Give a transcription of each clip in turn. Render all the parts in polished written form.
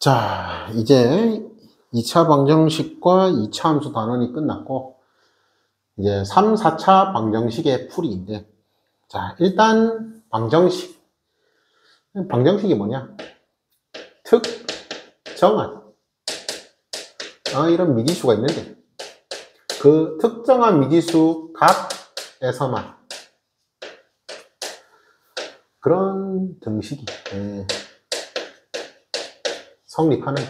자, 이제 2차 방정식과 2차 함수 단원이 끝났고, 이제 3, 4차 방정식의 풀이인데, 자, 일단 방정식. 방정식이 뭐냐? 특정한. 이런 미지수가 있는데, 그 특정한 미지수 값에서만 그런 등식이 성립하는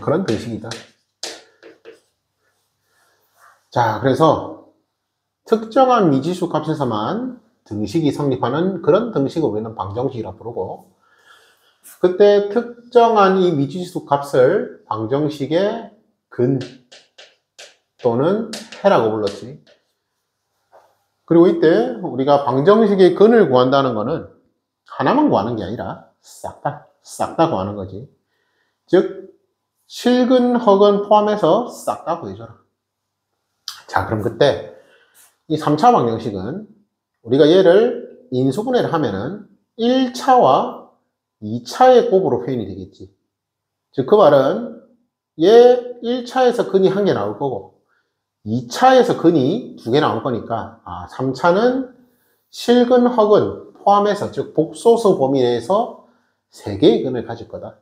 그런 등식이다. 자, 그래서 특정한 미지수 값에서만 등식이 성립하는 그런 등식을 우리는 방정식이라고 부르고, 그때 특정한 이 미지수 값을 방정식의 근 또는 해라고 불렀지. 그리고 이때 우리가 방정식의 근을 구한다는 거는 하나만 구하는 게 아니라 싹 다 구하는 거지. 즉 실근, 허근 포함해서 싹 다 구해줘라. 자, 그럼 그때 이 3차 방정식은 우리가 얘를 인수분해를 하면은 1차와 2차의 곱으로 표현이 되겠지. 즉 그 말은 얘 1차에서 근이 1개 나올 거고 2차에서 근이 2개 나올 거니까 3차는 실근, 허근 포함해서, 즉 복소수 범위 내에서 3개의 근을 가질 거다.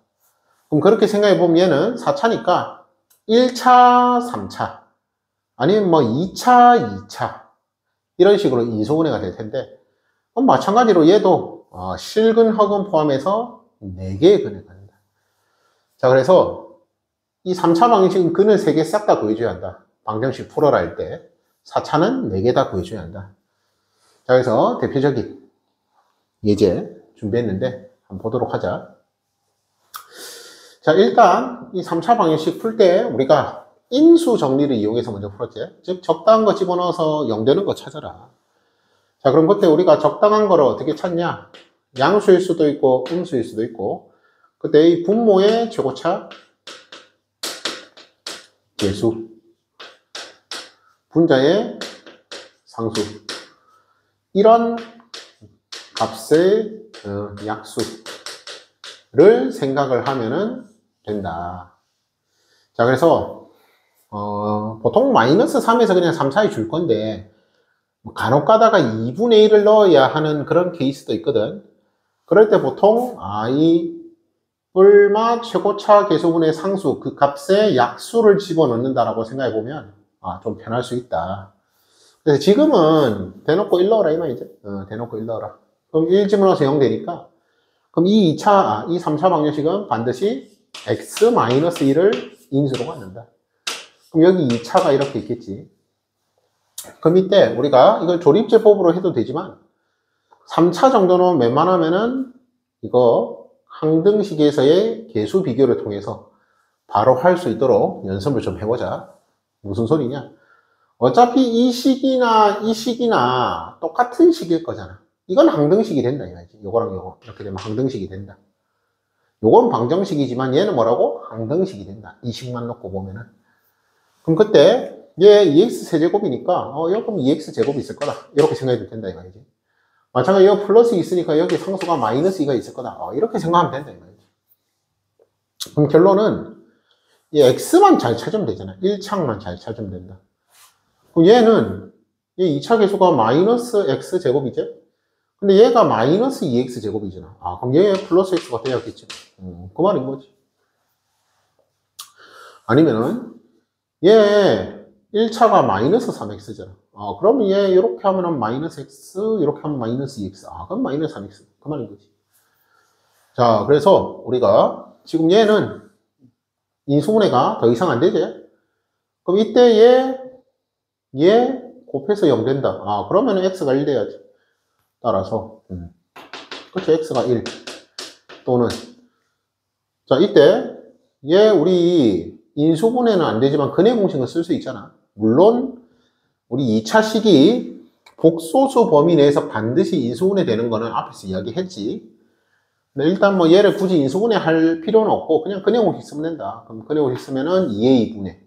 그럼 그렇게 생각해 보면 얘는 4차니까 1차, 3차 아니면 뭐 2차, 2차 이런 식으로 인수분해가 될 텐데, 그럼 마찬가지로 얘도 실근, 허근 포함해서 4개의 근을 갖는다. 자, 그래서 이 3차 방정식은 근을 3개 싹 다 구해줘야 한다. 방정식 풀어라 할 때 4차는 4개 다 구해줘야 한다. 자, 그래서 대표적인 예제 준비했는데 한번 보도록 하자. 자, 일단 이 3차 방정식 풀 때 우리가 인수 정리를 이용해서 먼저 풀었지. 즉 적당한 거 집어넣어서 0 되는 거 찾아라. 자, 그럼 그때 우리가 적당한 거를 어떻게 찾냐? 양수일 수도 있고 음수일 수도 있고, 그때 이 분모의 최고차, 계수, 분자의 상수, 이런 값의 약수를 생각을 하면은 된다. 자, 그래서 보통 마이너스 3에서 그냥 3 사이 줄 건데, 간혹 가다가 2분의 1을 넣어야 하는 그런 케이스도 있거든. 그럴 때 보통 이 뿔마 최고차 계수분의 상수, 그 값의 약수를 집어넣는다라고 생각해 보면 좀 편할 수 있다. 그래서 지금은 대놓고 1 넣어라 이 말이지. 대놓고 1 넣어라. 그럼 1 집어넣어서 0 되니까, 그럼 이 3차 방정식은 반드시 x-1을 인수로 갖는다. 그럼 여기 2차가 이렇게 있겠지. 그럼 이때 우리가 이걸 조립제법으로 해도 되지만 3차 정도는 웬만하면은 이거 항등식에서의 계수 비교를 통해서 바로 할 수 있도록 연습을 좀 해보자. 무슨 소리냐? 어차피 이 식이나 똑같은 식일 거잖아. 이건 항등식이 된다 이거지. 요거랑 요거 이렇게 되면 항등식이 된다. 요건 방정식이지만 얘는 뭐라고? 항등식이 된다. 이 식만 놓고 보면은. 그럼 그때 얘 2x 세제곱이니까 여기 그럼 2x 제곱이 있을 거다. 이렇게 생각해도 된다 이거지. 마찬가지로 여기 플러스 있으니까 여기 상수가 마이너스 2가 있을 거다. 이렇게 생각하면 된다 이거지. 그럼 결론은 이 x만 잘 찾으면 되잖아. 1창만 잘 찾으면 된다. 그럼 얘는 이 2차 계수가 마이너스 x 제곱이지? 근데 얘가 마이너스 2x 제곱이잖아. 그럼 얘 플러스 x가 돼야겠지. 그 말인 거지. 아니면은 얘 1차가 마이너스 3x잖아. 그럼 얘 이렇게 하면은 마이너스 x, 이렇게 하면 마이너스 2x. 그럼 마이너스 3x. 그 말인 거지. 자, 그래서 우리가 지금 얘는 인수분해가 더 이상 안 되지? 그럼 이때 얘 곱해서 0 된다. 그러면은 x가 1 돼야지. 따라서 그렇죠. x가 1 또는, 자, 이때 얘 우리 인수분해는 안 되지만 근해 공식은 쓸 수 있잖아. 물론 우리 2차 식이 복소수 범위 내에서 반드시 인수분해 되는 거는 앞에서 이야기했지. 근데 일단 뭐 얘를 굳이 인수분해 할 필요는 없고 그냥 근해 공식 쓰면 된다. 그럼 근해 공식 쓰면은 2a 분의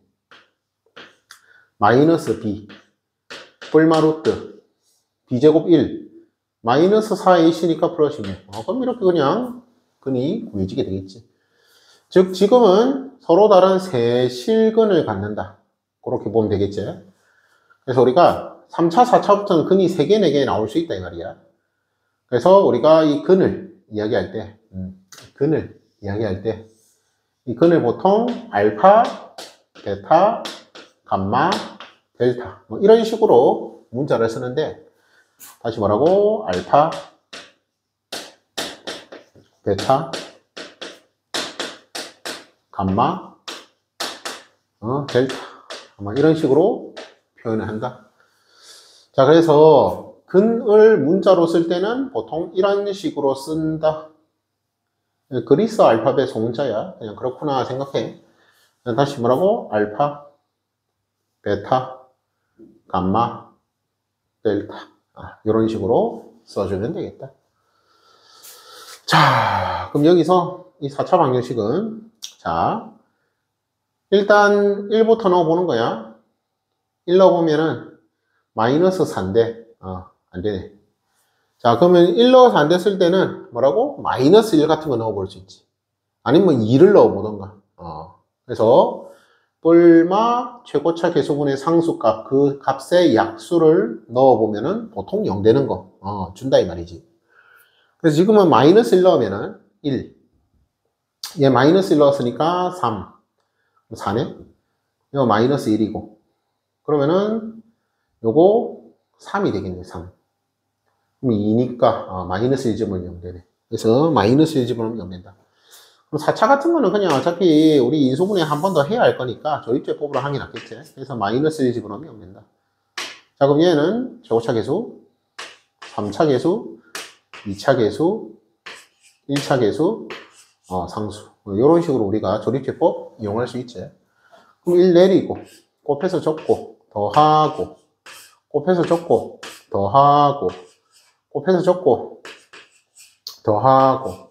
마이너스 b 뿔마 루트 b제곱 1 마이너스 4ac니까 플러스 6. 그럼 이렇게 그냥 근이 구해지게 되겠지. 즉 지금은 서로 다른 세 실근을 갖는다. 그렇게 보면 되겠지. 그래서 우리가 3차, 4차부터는 근이 3개, 4개 나올 수 있다 이 말이야. 그래서 우리가 이 근을 이야기할 때, 이 근을 보통 알파, 베타, 감마, 델타 뭐 이런 식으로 문자를 쓰는데, 다시 뭐라고? 알파, 베타, 감마, 델타 뭐 이런 식으로 표현을 한다. 자, 그래서 근을 문자로 쓸 때는 보통 이런 식으로 쓴다. 그리스 알파벳 소문자야. 그냥 그렇구나 생각해. 다시 뭐라고? 알파, 베타, 감마, 델타. 이런 식으로 써주면 되겠다. 자, 그럼 여기서 이 4차 방정식은, 자, 일단 1부터 넣어보는 거야. 1 넣어보면은 마이너스 4인데, 안 되네. 자, 그러면 1 넣어서 안 됐을 때는 뭐라고? 마이너스 1 같은 거 넣어볼 수 있지. 아니면 2를 넣어보던가. 그래서 뿔마 최고차 계수분의 상수값, 그 값의 약수를 넣어보면은 보통 0 되는 거, 준다 이 말이지. 그래서 지금은 마이너스 1 넣으면은 1. 얘 마이너스 1 넣었으니까 3. 4네? 이거 마이너스 1이고. 그러면은 요거 3이 되겠네, 3. 그럼 2니까, 마이너스 1 집으면 0 되네. 그래서 마이너스 1 집으면 0 된다. 그럼 4차 같은 거는 그냥 어차피 우리 인수분해 한 번 더 해야 할 거니까 조립제법으로 하는 게 낫겠지. 그래서 마이너스 1 집으면 0 된다. 자, 그럼 얘는 최고차 계수, 3차 계수, 2차 계수, 1차 계수, 상수. 이런 식으로 우리가 조립제법 이용할 수 있지. 그럼 1 내리고, 곱해서 적고, 더하고, 곱해서 적고, 더하고, 곱해서 적고, 더하고,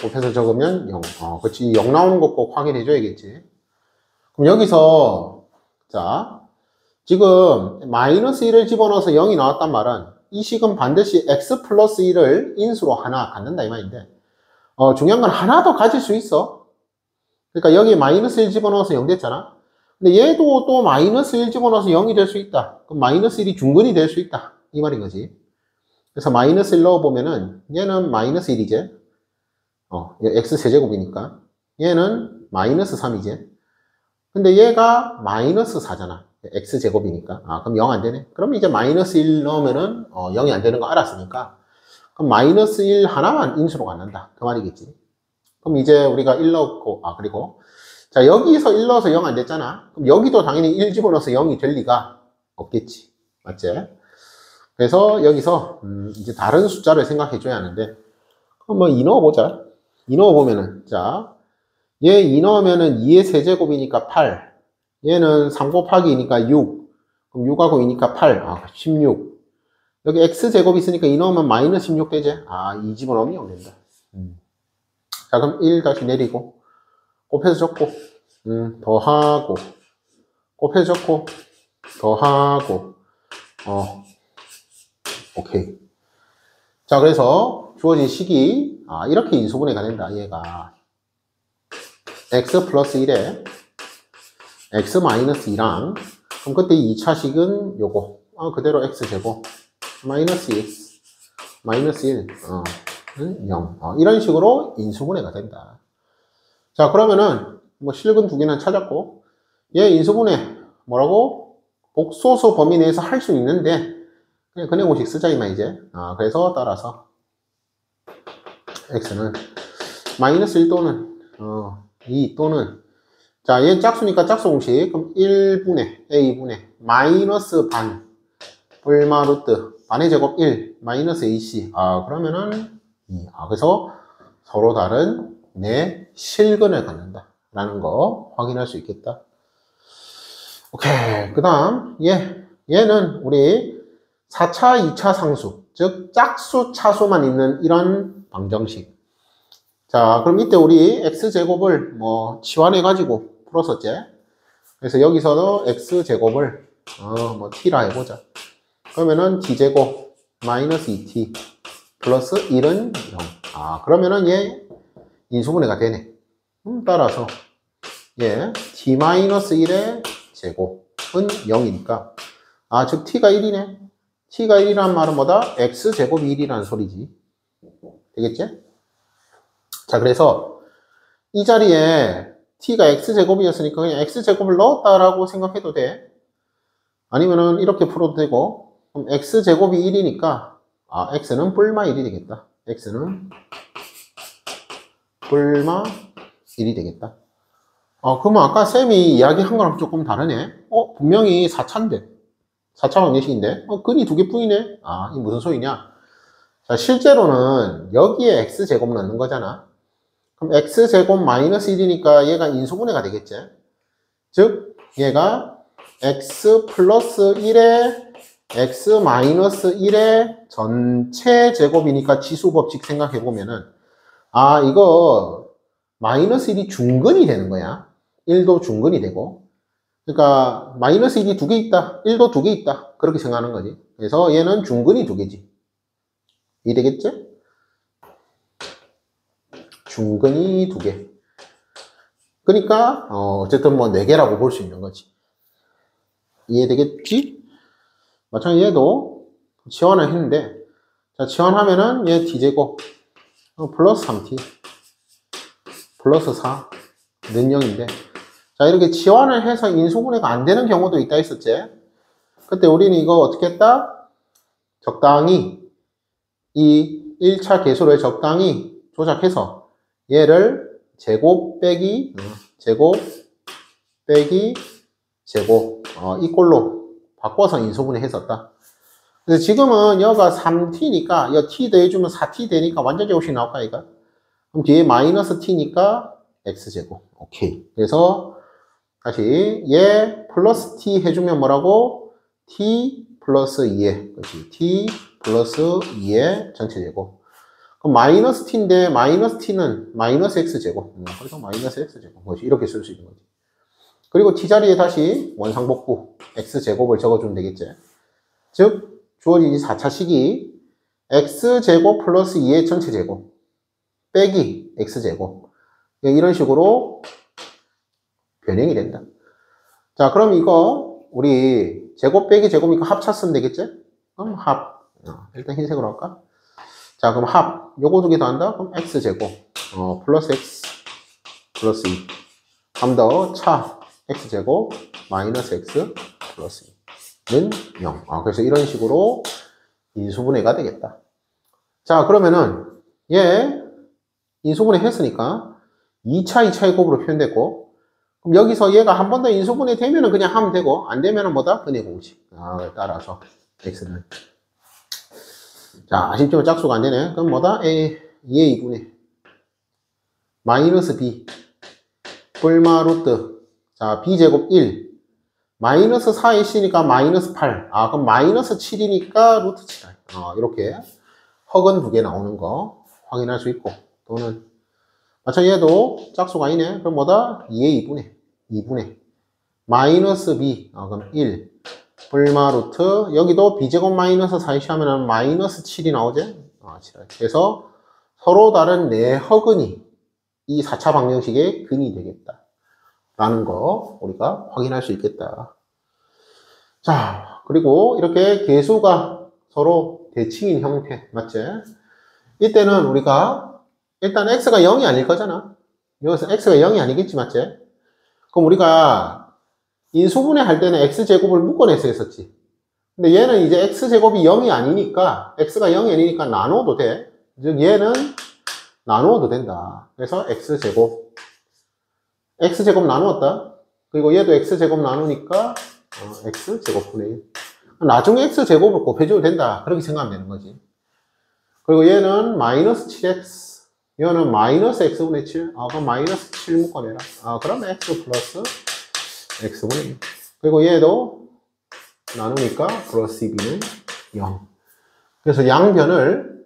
곱해서 적으면 0. 그렇지. 0 나오는 거 꼭 확인해 줘야겠지. 그럼 여기서, 자, 지금 마이너스 1을 집어넣어서 0이 나왔단 말은 이 식은 반드시 x 플러스 1을 인수로 하나 갖는다 이 말인데, 중요한 건 하나 더 가질 수 있어. 그러니까 여기 마이너스 1 집어넣어서 0 됐잖아. 근데 얘도 또 마이너스 1 집어넣어서 0이 될 수 있다. 그럼 마이너스 1이 중근이 될 수 있다. 이 말인 거지. 그래서 마이너스 1 넣어보면은 얘는 마이너스 1이지. x 세제곱이니까. 얘는 마이너스 3이지. 근데 얘가 마이너스 4잖아. x 제곱이니까. 그럼 0 안 되네. 그럼 이제 마이너스 1 넣으면은 0이 안 되는 거 알았으니까. 그럼 마이너스 1 하나만 인수로 갖는다. 그 말이겠지. 그럼 이제 우리가 1 넣고, 그리고 자, 여기서 1 넣어서 0 안 됐잖아. 그럼 여기도 당연히 1 집어넣어서 0이 될 리가 없겠지. 맞지? 그래서 여기서 이제 다른 숫자를 생각해 줘야 하는데, 그럼 뭐 2 넣어보자. 2 넣어보면은, 자, 얘 2 넣으면은 2의 세제곱이니까 8. 얘는 3 곱하기 2니까 6. 그럼 6하고 2니까 8. 16. 여기 x제곱 있으니까 2 넣으면 마이너스 16 되지? 2 집어넣으면 0 된다. 자, 그럼 1 다시 내리고, 곱해서 적고, 더하고, 곱해서 적고, 더하고, 오케이. 자, 그래서 주어진 식이, 이렇게 인수분해가 된다, 얘가. x 플러스 1에 x 마이너스 2랑, 그럼 그때 2차식은 요거, 그대로 x제곱, 마이너스 1, 마이너스 1, 0. 이런 식으로 인수분해가 된다. 자, 그러면은, 뭐, 실근 두 개는 찾았고, 얘 인수분해, 뭐라고? 복소수 범위 내에서 할 수 있는데, 그냥 근해 공식 쓰자, 이마, 이제. 그래서 따라서, x는, 마이너스 1 또는, 2 또는, 자, 얘 짝수니까 짝수 공식. 그럼 1분의, a분의, 마이너스 반, 뿔마 루트, 반의 제곱 1, 마이너스 ac. 그러면은, 2. 그래서 서로 다른 내 실근을 갖는다. 라는 거 확인할 수 있겠다. 오케이. 그 다음, 얘는 우리 4차, 2차 상수, 즉, 짝수, 차수만 있는 이런 방정식. 자, 그럼 이때 우리 x제곱을 뭐, 치환해가지고 풀었었지? 그래서 여기서도 x제곱을, 뭐, t라 해보자. 그러면은 t제곱 마이너스 2t 플러스 1은 0. 그러면은 얘 인수분해가 되네. 따라서 예, t-1의 제곱은 0이니까 즉 t가 1이네. t가 1이란 말은 뭐다? x제곱이 1이라는 소리지. 되겠지? 자, 그래서 이 자리에 t가 x제곱이었으니까 그냥 x제곱을 넣었다라고 생각해도 돼. 아니면은 이렇게 풀어도 되고, 그럼 x제곱이 1이니까 x는 뿔마 1이 되겠다. x는 뿔마 1이 되겠다. 그러면 아까 쌤이 이야기한 거랑 조금 다르네. 분명히 4차인데 4차 방정식인데 근이 두 개뿐이네. 이 무슨 소리냐? 자, 실제로는 여기에 x제곱 넣는 거잖아. 그럼 x제곱 마이너스 1이니까 얘가 인수분해가 되겠지. 즉 얘가 x 플러스 1에 x 마이너스 1의 전체 제곱이니까 지수법칙 생각해보면은 이거 마이너스 1이 중근이 되는 거야. 1도 중근이 되고, 그러니까 마이너스 1이 두 개 있다, 1도 두 개 있다, 그렇게 생각하는 거지. 그래서 얘는 중근이 두 개지. 이 되겠지? 중근이 두 개. 그러니까 어쨌든 뭐 4개라고 볼 수 있는 거지. 이해되겠지? 마찬가지로 얘도 치환을 했는데, 자, 치환하면은 얘 t제곱 플러스 3t 플러스 4 는 0인데, 자, 이렇게 치환을 해서 인수분해가 안 되는 경우도 있다 했었지. 그때 우리는 이거 어떻게 했다? 적당히 이 1차 계수를 적당히 조작해서 얘를 제곱 빼기 제곱 이 꼴로 바꿔서 인수분해 했었다. 그래서 지금은 여가 3t니까 여 t 더해주면 4t 되니까 완전 제곱식 나올까 이거? 그럼 뒤에 마이너스 t니까 x제곱. 오케이. 그래서 다시 얘 플러스 t 해주면 뭐라고? t 플러스 2의 그렇지. t 플러스 2의 전체 제곱. 그럼 마이너스 t인데 마이너스 t는 마이너스 x제곱. 그래서 마이너스 x제곱. 그렇지. 이렇게 쓸 수 있는 거지. 그리고 t 자리에 다시 원상복구 x제곱을 적어주면 되겠지. 즉 주어진 4차식이 x제곱 플러스 2의 전체 제곱 빼기 x제곱, 이런 식으로 변형이 된다. 자, 그럼 이거 우리 제곱 빼기 제곱이니까 합 찼으면 되겠지? 그럼 합. 일단 흰색으로 할까? 자, 그럼 합. 요거 두 개 더한다? 그럼 x제곱 플러스 x 플러스 2. 한 더 차. x제곱 마이너스 x 플러스 2는 0. 그래서 이런 식으로 인수분해가 되겠다. 자, 그러면은 얘 인수분해 했으니까 2차 곱으로 표현됐고, 그럼 여기서 얘가 한 번 더 인수분해 되면은 그냥 하면 되고, 안 되면은 뭐다? 근의 공식. 따라서 x는. 자, 아쉽지만 짝수가 안 되네. 그럼 뭐다? 2의 2분의 마이너스 b 뿔마 루트. 자, b제곱 1 마이너스 4ac니까 마이너스 8. 그럼 마이너스 7이니까 루트 7r. 이렇게 허근 두 개 나오는 거 확인할 수 있고, 또는 마찬가지로 얘도 짝수가 아니네. 그럼 뭐다? 2의 2분의 마이너스 b. 그럼 1 뿔마 루트. 여기도 b제곱 마이너스 4ac 하면은 마이너스 7이 나오지? 7. 그래서 서로 다른 네 허근이 이 4차 방정식의 근이 되겠다 라는 거 우리가 확인할 수 있겠다. 자, 그리고 이렇게 계수가 서로 대칭인 형태, 맞지? 이때는 우리가 일단 x가 0이 아닐 거잖아. 여기서 x가 0이 아니겠지, 맞지? 그럼 우리가 인수분해 할 때는 x제곱을 묶어내서 했었지. 근데 얘는 이제 x제곱이 0이 아니니까, x가 0이 아니니까 나누어도 돼. 즉 얘는 나누어도 된다. 그래서 x제곱 나누었다. 그리고 얘도 x제곱 나누니까 x제곱분의 1. 나중에 x제곱을 곱해줘도 된다. 그렇게 생각하면 되는 거지. 그리고 얘는 마이너스 7x, 얘는 마이너스 x분의 7. 그럼 마이너스 7 묶어내라. 그럼 x 플러스 x분의 1. 그리고 얘도 나누니까 플러스 2b는 0. 그래서 양변을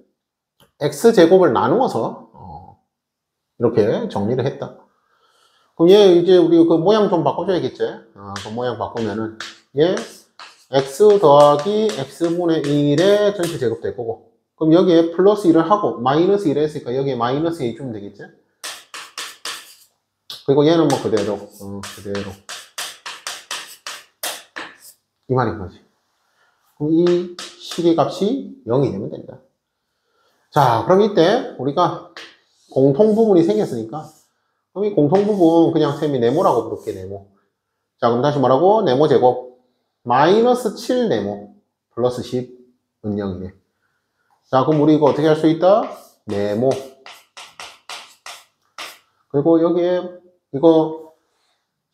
x제곱을 나누어서 이렇게 정리를 했다. 그럼 얘 이제 우리 그 모양 좀 바꿔줘야겠지? 그 모양 바꾸면은 얘 x 더하기 x분의 1의 전체 제곱 될 거고, 그럼 여기에 플러스 1을 하고 마이너스 1을 했으니까 여기에 마이너스 2 주면 되겠지? 그리고 얘는 뭐 그대로, 그대로. 이 말인 거지. 그럼 이 식의 값이 0이 되면 된다. 자, 그럼 이때 우리가 공통 부분이 생겼으니까, 그럼 이 공통 부분 그냥 쌤이 네모라고 부를게, 네모. 자, 그럼 다시 뭐라고? 네모 제곱. 마이너스 7 네모. 플러스 10은 0이네. 자, 그럼 우리 이거 어떻게 할 수 있다? 네모. 그리고 여기에 이거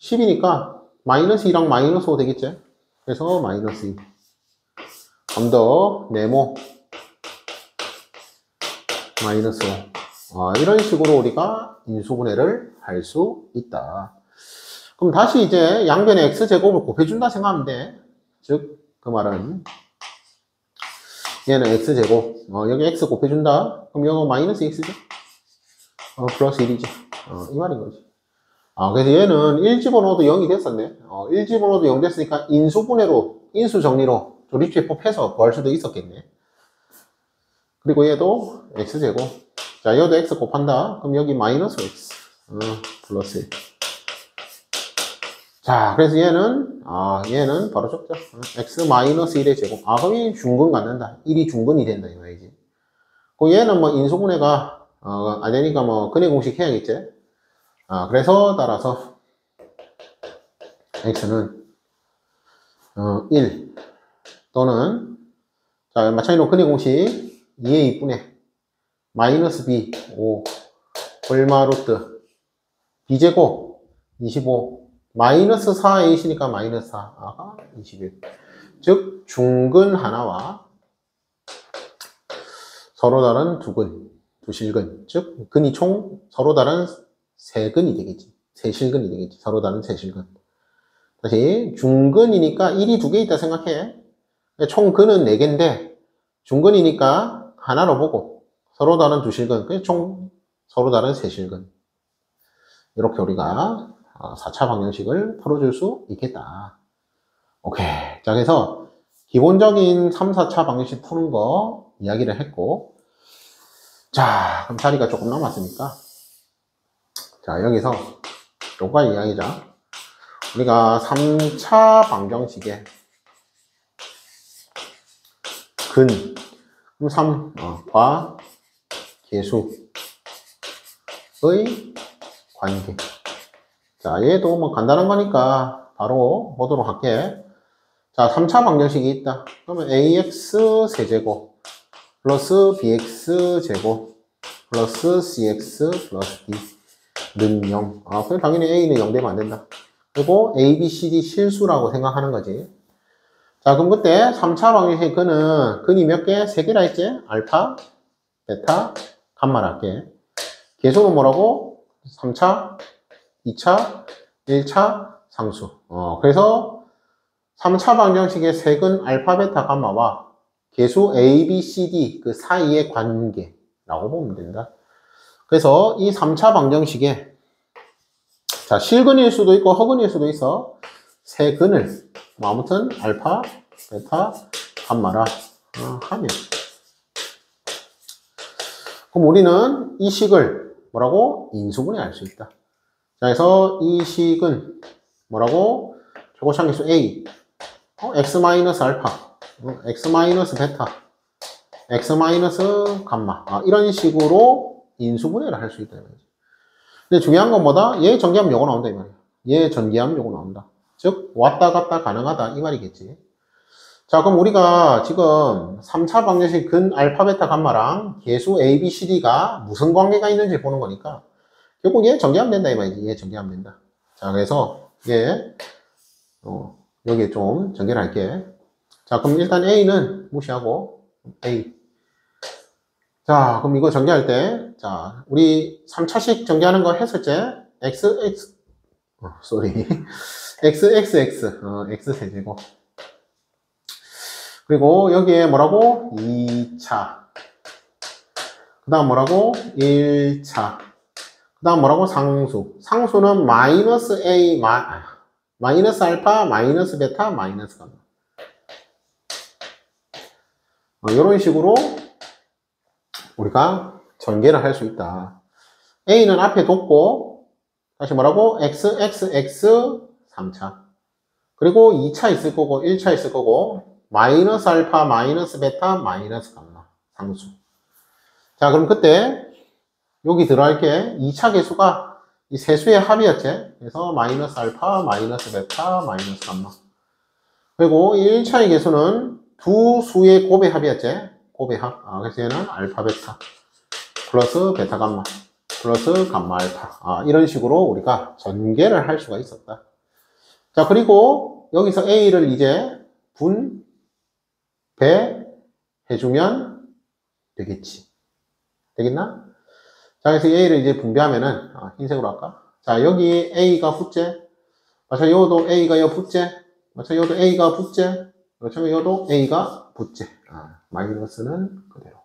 10이니까 마이너스 2랑 마이너스 5 되겠지? 그래서 마이너스 2. 좀 더 네모. 마이너스 5. 이런 식으로 우리가 인수분해를 할 수 있다. 그럼 다시 이제 양변에 x제곱을 곱해준다 생각하면 돼. 즉, 그 말은 얘는 x제곱. 여기 x 곱해준다. 그럼 이거 마이너스 x죠? 플러스 1이지. 이 말인 거지. 그래서 얘는 1 집어넣어도 0이 됐었네. 1 집어넣어도 0 됐으니까 인수분해로, 인수정리로 조립제법해서 구할 수도 있었겠네. 그리고 얘도 x제곱. 자, 얘도 x 곱한다. 그럼 여기 마이너스 x. 플러스 1. 자, 그래서 얘는 바로 적자. x 마이너스 1의 제곱. 그럼 이 중근 갖는다. 1이 중근이 된다, 이 말이지. 그 얘는 뭐 인수분해가, 안 되니까 뭐 근해 공식 해야겠지. 그래서 따라서 x는 1 또는 자, 마찬가지로 근해 공식 2의 2분의 마이너스 b 5 얼마 루트 b제곱 25 마이너스 4a시니까 마이너스 4가 21. 즉 중근 하나와 서로 다른 두 근, 두 실근. 즉 근이 총 서로 다른 세 근이 되겠지. 세 실근이 되겠지. 서로 다른 세 실근. 다시 중근이니까 1이 두 개 있다 생각해. 총 근은 4개인데 중근이니까 하나로 보고 서로 다른 두 실근. 그래서 총 서로 다른 세 실근. 이렇게 우리가 4차 방정식을 풀어줄 수 있겠다. 오케이. 자, 그래서 기본적인 3, 4차 방정식 푸는 거 이야기를 했고, 자, 그럼 자리가 조금 남았으니까, 자, 여기서 요가 이야기자. 우리가 3차 방정식의 근, 그럼 3, 과 계수의 관계. 자, 얘도 뭐 간단한 거니까 바로 보도록 할게. 자, 3차 방정식이 있다. 그러면 ax 세제곱 플러스 bx 제곱 플러스 cx 플러스 d는 0. 그럼 당연히 a는 0 되면 안 된다. 그리고 a, b, c, d 실수라고 생각하는 거지. 자, 그럼 그때 3차 방정식의 근이 몇 개? 3개라 했지? 알파, 베타, 감마라 할게. 계수는 뭐라고? 3차, 2차, 1차 상수. 그래서 3차 방정식의 색은 알파, 베타, 감마와 계수 A, B, C, D 그 사이의 관계라고 보면 된다. 그래서 이 3차 방정식에 자, 실근일 수도 있고 허근일 수도 있어. 세 근을 뭐 아무튼 알파, 베타, 감마라 하면 그럼 우리는 이 식을 뭐라고? 인수분해할 수 있다. 자, 그래서 이 식은 뭐라고? 최고차함계수 A x 마이너스 알파 x 마이너스 베타 x 마이너스 감마 이런 식으로 인수분해를 할 수 있다. 근데 중요한 건 뭐다? 얘 전개하면 요거 나온다 이 말이야. 얘 전개하면 요거 나온다. 즉 왔다 갔다 가능하다 이 말이겠지. 자, 그럼 우리가 지금 3차 방정식 근 알파 베타 감마랑 계수 A, B, C, D가 무슨 관계가 있는지 보는 거니까 결국 얘 전개하면 된다 이 말이지. 얘 전개하면 된다. 자, 그래서 얘 여기에 좀 전개를 할게. 자, 그럼 일단 A는 무시하고 A. 자, 그럼 이거 전개할 때, 자, 우리 3차식 전개하는 거 했었지? X, X 세제곱. 그리고 여기에 뭐라고? 2차. 그 다음 뭐라고? 1차. 그 다음 뭐라고? 상수. 상수는 마이너스 A, 마이너스 알파, 마이너스 베타, 마이너스 감마. 이런 식으로 우리가 전개를 할 수 있다. A는 앞에 뒀고 다시 뭐라고? x, x, x 3차. 그리고 2차 있을 거고 1차 있을 거고 마이너스 알파, 마이너스 베타, 마이너스 감마 상수. 자, 그럼 그때 여기 들어갈 게 2차 계수가 이 세 수의 합이었지. 그래서 마이너스 알파, 마이너스 베타, 마이너스 감마. 그리고 1차의 계수는 두 수의 곱의 합이었지. 곱의 합. 그래서 얘는 알파 베타 플러스 베타 감마 플러스 감마 알파. 이런 식으로 우리가 전개를 할 수가 있었다. 자, 그리고 여기서 A를 이제 분배해주면 되겠지. 되겠나? 자, 그래서 A를 이제 분배하면은, 흰색으로 할까? 자, 여기 A가 붙제. 마찬가지로 요도 A가 요 붙제. 마찬가지로 요도 A가 붙제. 마찬가지로 요도 A가 붙제. 마이너스는 그대로.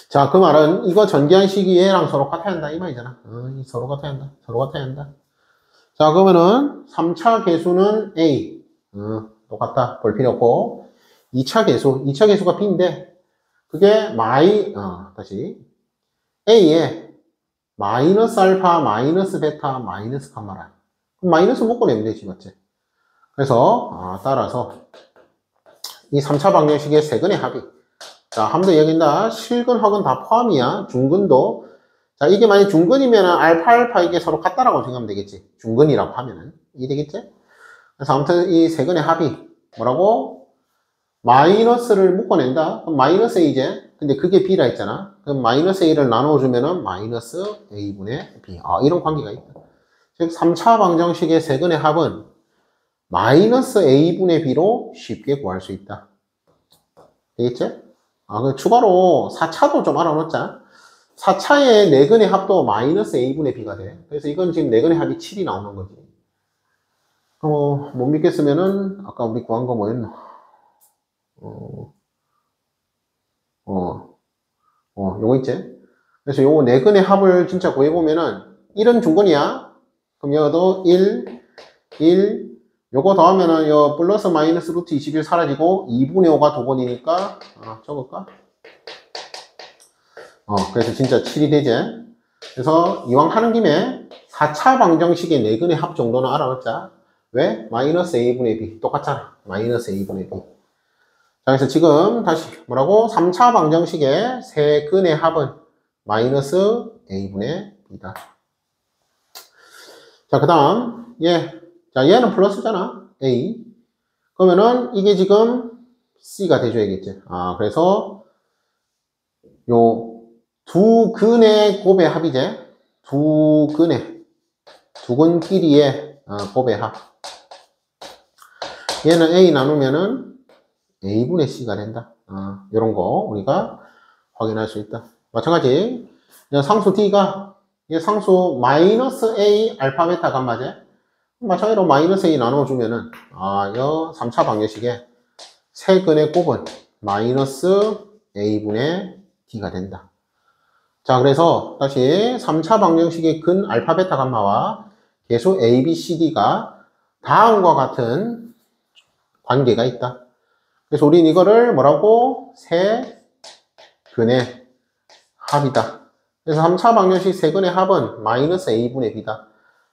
자, 그 말은 이거 전개한 식이 얘랑 서로 같아야 한다 이 말이잖아. 서로 같아야 한다. 서로 같아야 한다. 자, 그러면은 3차 계수는 A. 똑같다. 볼 필요 없고. 2차 계수가 B인데 그게 다시 A에 마이너스 알파, 마이너스 베타, 마이너스 감마라. 그럼 마이너스 묶어내면 되지, 맞지? 그래서 따라서 이 3차 방정식의 세근의 합이, 자, 한 번 더 얘기한다. 실근, 허근 다 포함이야. 중근도. 자, 이게 만약 중근이면은 알파 이게 서로 같다라고 생각하면 되겠지. 중근이라고 하면은. 이게 되겠지? 그래서 아무튼 이 세근의 합이 뭐라고? 마이너스를 묶어낸다. 그럼 마이너스 A제. 근데 그게 B라 했잖아. 그럼 마이너스 A를 나눠주면은 마이너스 A분의 B. 이런 관계가 있다. 즉, 3차 방정식의 세근의 합은 마이너스 A분의 B로 쉽게 구할 수 있다. 되겠지? 추가로 4차도 좀 알아놓자. 4차의 네근의 합도 마이너스 A분의 B가 돼. 그래서 이건 지금 네근의 합이 7이 나오는 거지. 못 믿겠으면은, 아까 우리 구한 거 뭐였나? 요거 있지? 그래서 요거 네근의 합을 진짜 구해보면은, 1은 중근이야. 그럼 여기도 1, 요거 더하면은 요 플러스 마이너스 루트 21 사라지고 2분의 5가 두 번이니까 적을까? 그래서 진짜 7이 되지. 그래서 이왕 하는 김에 4차 방정식의 네근의 합 정도는 알아놓자. 왜? 마이너스 A분의 B 똑같잖아. 마이너스 A분의 B. 자, 그래서 지금 다시 뭐라고? 3차 방정식의 세근의 합은 마이너스 A분의 B다. 자, 그 다음 자, 얘는 플러스잖아. A. 그러면은 이게 지금 C가 돼줘야겠지. 그래서 요 두 근의 곱의 합이지. 두 근끼리의 곱의 합. 얘는 A 나누면은 A분의 C가 된다. 요런 거 우리가 확인할 수 있다. 마찬가지 상수 D가 이 상수 마이너스 A 알파 베타 감마제. 마찬가지로 마이너스 A 나눠주면은 요 3차 방정식에 세 근의 곱은 마이너스 A분의 D가 된다. 자, 그래서 다시 3차 방정식의 근 알파 베타 감마와 계수 A, B, C, D가 다음과 같은 관계가 있다. 그래서 우린 이거를 뭐라고? 세 근의 합이다. 그래서 3차 방정식 세 근의 합은 마이너스 A분의 B다.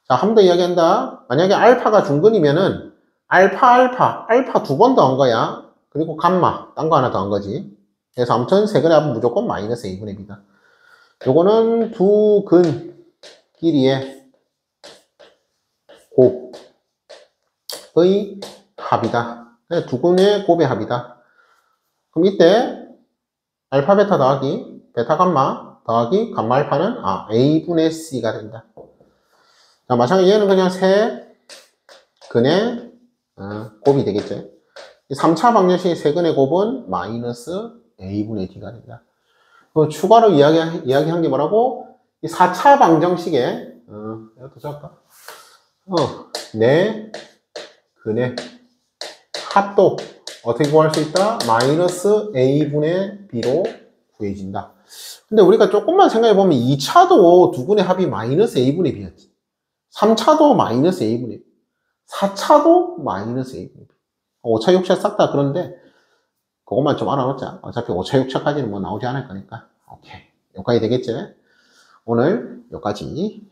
자, 한 번 더 이야기한다. 만약에 알파가 중근이면은 알파 두 번 더한 거야. 그리고 감마, 딴 거 하나 더한 거지. 그래서 아무튼 세 근의 합은 무조건 마이너스 A분의 B다. 요거는 두 근끼리의 곱의 합이다. 두 근의 곱의 합이다. 그럼 이때 알파 베타 더하기 베타 감마 더하기 감마 알파는 A분의 C가 된다. 자, 마찬가지로 얘는 그냥 세 근의 곱이 되겠죠. 3차 방정식의 세 근의 곱은 마이너스 A분의 D가 된다. 그 추가로 이야기한 게 뭐라고? 이 4차 방정식에 이것도 적을까? 네 근의 합도 어떻게 구할 수 있다? 마이너스 A분의 B로 구해진다. 근데 우리가 조금만 생각해보면 2차도 두 근의 합이 마이너스 A분의 B였지. 3차도 마이너스 A분의 B. 4차도 마이너스 A분의 B. 5차, 6차 싹 다 그런데 그것만 좀 알아놓자. 어차피 5차, 6차까지는 뭐 나오지 않을 거니까. 오케이. 여기까지 되겠지? 오늘 여기까지.